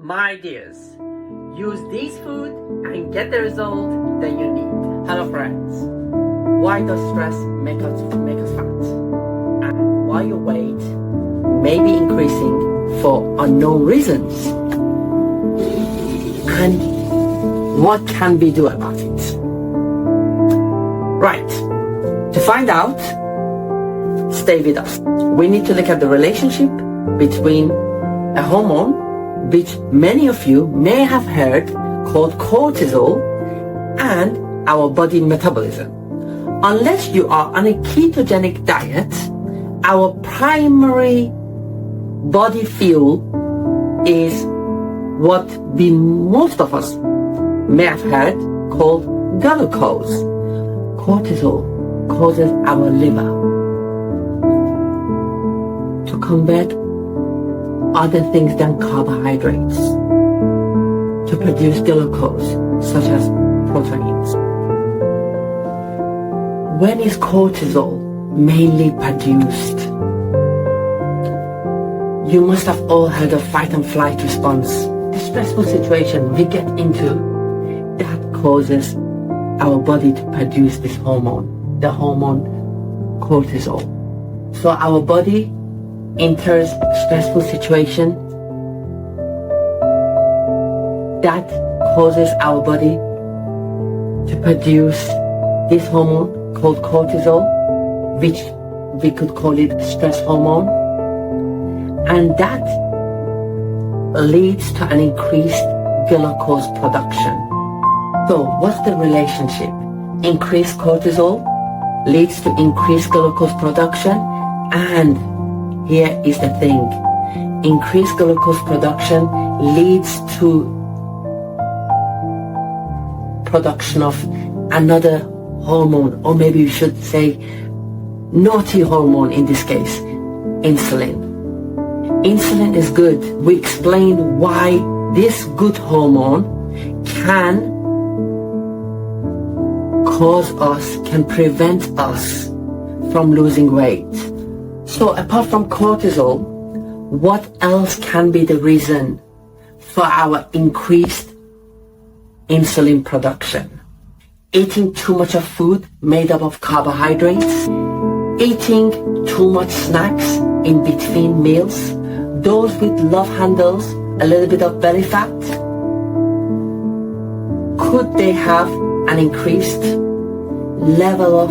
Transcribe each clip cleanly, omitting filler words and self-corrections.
My dears, use these food and get the result that you need. Hello friends, why does stress make us fat? And why your weight may be increasing for unknown reasons? And what can we do about it? Right, to find out, stay with us. We need to look at the relationship between a hormone which many of you may have heard called cortisol and our body metabolism. Unless you are on a ketogenic diet, our primary body fuel is what most of us may have heard called glucose. Cortisol causes our liver to convert other things than carbohydrates to produce glucose, such as proteins. When is cortisol mainly produced? You must have all heard of fight and flight response. The stressful situation we get into that causes our body to produce this hormone, the hormone cortisol. So our body enters stressful situation that causes our body to produce this hormone called cortisol, which we could call it stress hormone, and that leads to an increased glucose production. So what's the relationship? Increased cortisol leads to increased glucose production, and here is the thing. Increased glucose production leads to production of another hormone, or maybe we should say naughty hormone in this case, insulin. Insulin is good. We explained why this good hormone can prevent us from losing weight. So apart from cortisol, what else can be the reason for our increased insulin production? Eating too much of food made up of carbohydrates, eating too much snacks in between meals, those with love handles, a little bit of belly fat, could they have an increased level of,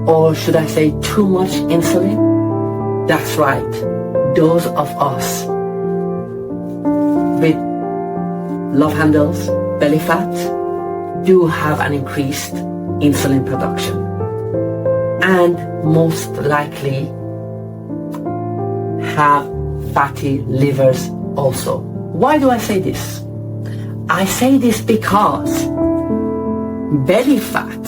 or should I say too much insulin? That's right. Those of us with love handles, belly fat, do have an increased insulin production, and most likely have fatty livers also. Why do I say this? I say this because belly fat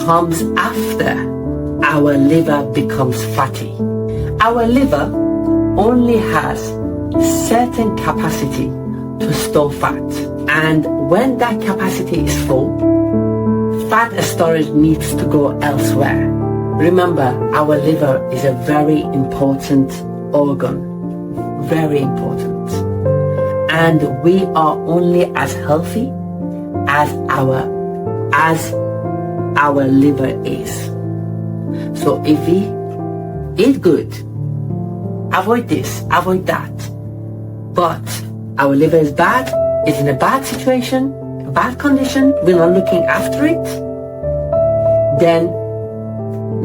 comes after our liver becomes fatty. Our liver only has certain capacity to store fat, and when that capacity is full, fat storage needs to go elsewhere. Remember, our liver is a very important organ, very important, and we are only as healthy as our liver is. So if we eat good, avoid this, avoid that, but our liver is bad, is in a bad situation, a bad condition, we're not looking after it, then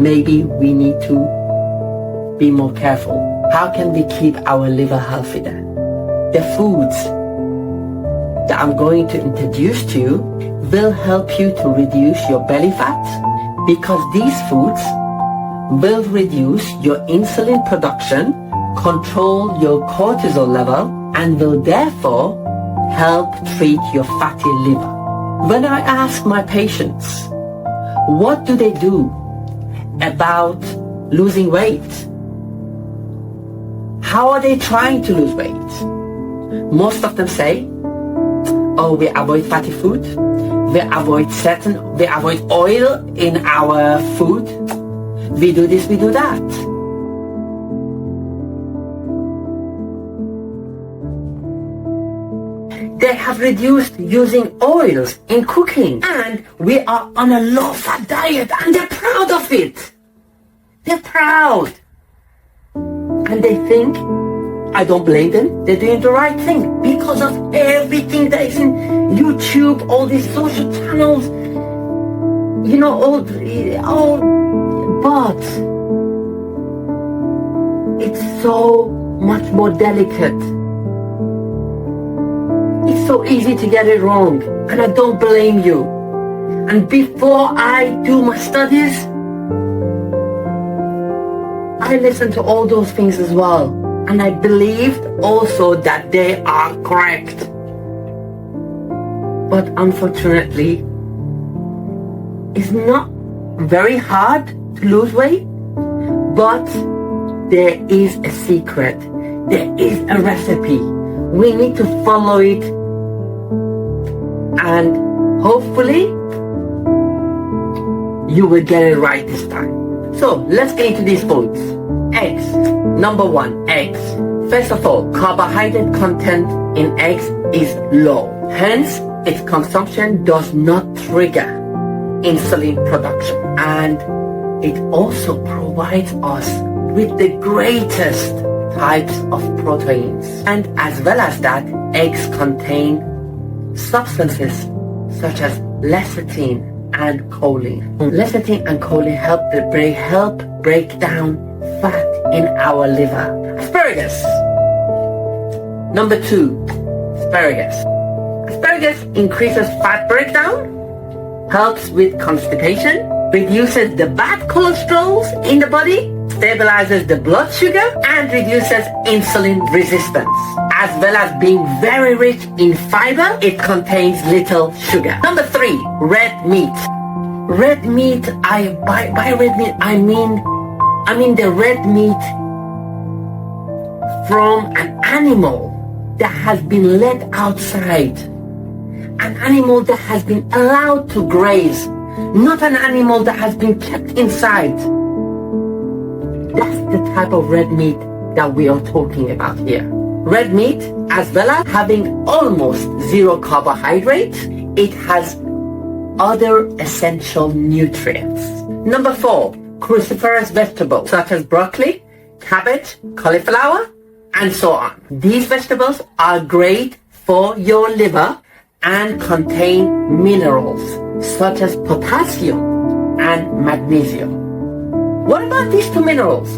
maybe we need to be more careful. How can we keep our liver healthy then? The foods that I'm going to introduce to you will help you to reduce your belly fat, because these foods will reduce your insulin production, control your cortisol level, and will therefore help treat your fatty liver. When I ask my patients, what do they do about losing weight? How are they trying to lose weight? Most of them say, oh, we avoid fatty food, we avoid oil in our food, we do this, we do that. They have reduced using oils in cooking. And we are on a low-fat diet, and they're proud of it. They're proud. And they think, I don't blame them, they're doing the right thing because of everything that is in YouTube, all these social channels, you know, but it's so much more delicate. It's so easy to get it wrong, and I don't blame you. And before I do my studies, I listened to all those things as well, and I believed also that they are correct. But unfortunately, it's not very hard to lose weight, but there is a secret. There is a recipe. We need to follow it, and hopefully you will get it right this time. So let's get into these foods. Eggs. Number 1, eggs. First of all, carbohydrate content in eggs is low. Hence, its consumption does not trigger insulin production. And it also provides us with the greatest types of proteins. And as well as that, eggs contain substances such as lecithin and choline. Lecithin and choline help break down fat in our liver. Asparagus. Number 2, asparagus. Asparagus increases fat breakdown, helps with constipation, reduces the bad cholesterol in the body, stabilizes the blood sugar, and reduces insulin resistance. As well as being very rich in fiber, it contains little sugar. Number 3, red meat. Red meat, by red meat, I mean the red meat from an animal that has been let outside. An animal that has been allowed to graze, not an animal that has been kept inside. That's the type of red meat that we are talking about here. Red meat, as well as having almost zero carbohydrates, it has other essential nutrients. Number 4, cruciferous vegetables such as broccoli, cabbage, cauliflower, and so on. These vegetables are great for your liver and contain minerals such as potassium and magnesium. What about these 2 minerals?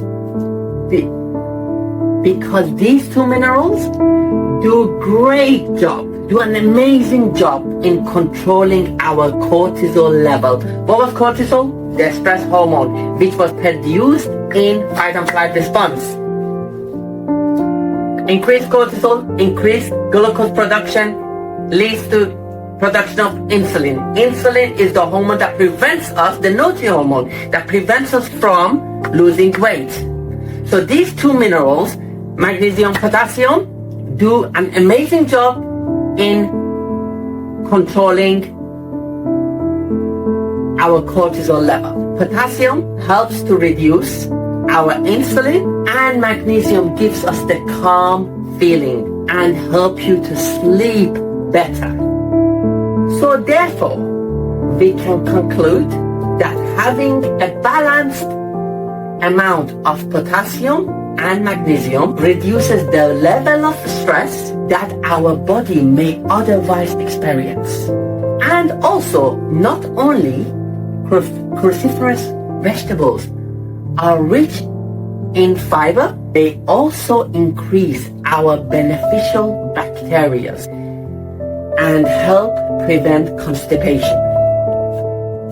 Because these 2 minerals do an amazing job in controlling our cortisol level. What was cortisol? The stress hormone, which was produced in fight and flight response. Increased cortisol, increased glucose production leads to production of insulin. Insulin is the hormone that prevents us, the naughty hormone, that prevents us from losing weight. So these 2 minerals, magnesium, potassium, do an amazing job in controlling our cortisol level. Potassium helps to reduce our insulin, and magnesium gives us the calm feeling and help you to sleep better. So therefore, we can conclude that having a balanced amount of potassium and magnesium reduces the level of stress that our body may otherwise experience. And also, not only cruciferous vegetables are rich in fiber, they also increase our beneficial bacteria and help prevent constipation.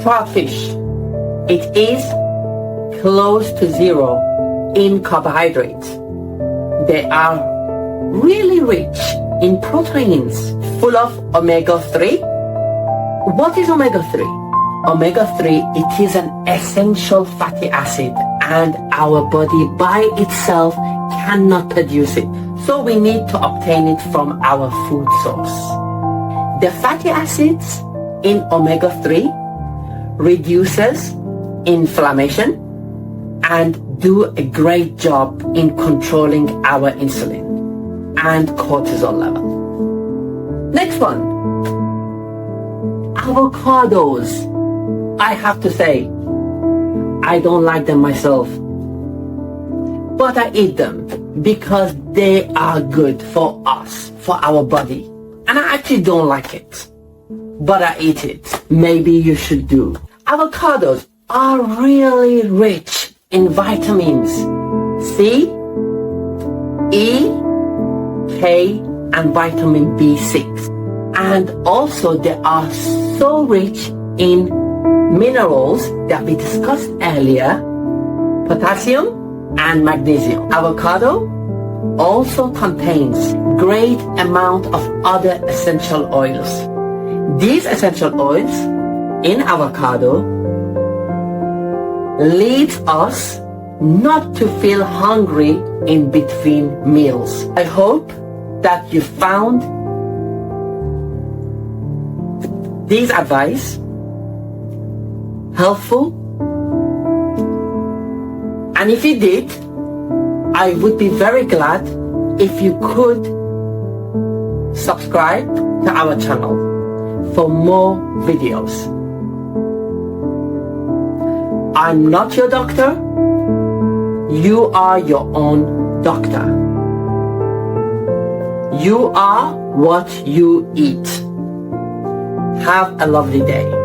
Trout fish. It is close to zero in carbohydrates. They are really rich in proteins, full of omega-3. What is omega-3? Omega-3, it is an essential fatty acid, and our body by itself cannot produce it. So we need to obtain it from our food source. The fatty acids in omega-3 reduces inflammation and do a great job in controlling our insulin and cortisol level. Next one. Avocados. I have to say, I don't like them myself, but I eat them because they are good for us, for our body. And I actually don't like it, but I eat it. Maybe you should do. Avocados are really rich in vitamins C, E, K, and vitamin B6. And also they are so rich in minerals that we discussed earlier, potassium and magnesium. Avocado also contains great amount of other essential oils. These essential oils in avocado leads us not to feel hungry in between meals. I hope that you found these advice helpful, and if you did, I would be very glad if you could subscribe to our channel for more videos. I'm not your doctor. You are your own doctor. You are what you eat. Have a lovely day.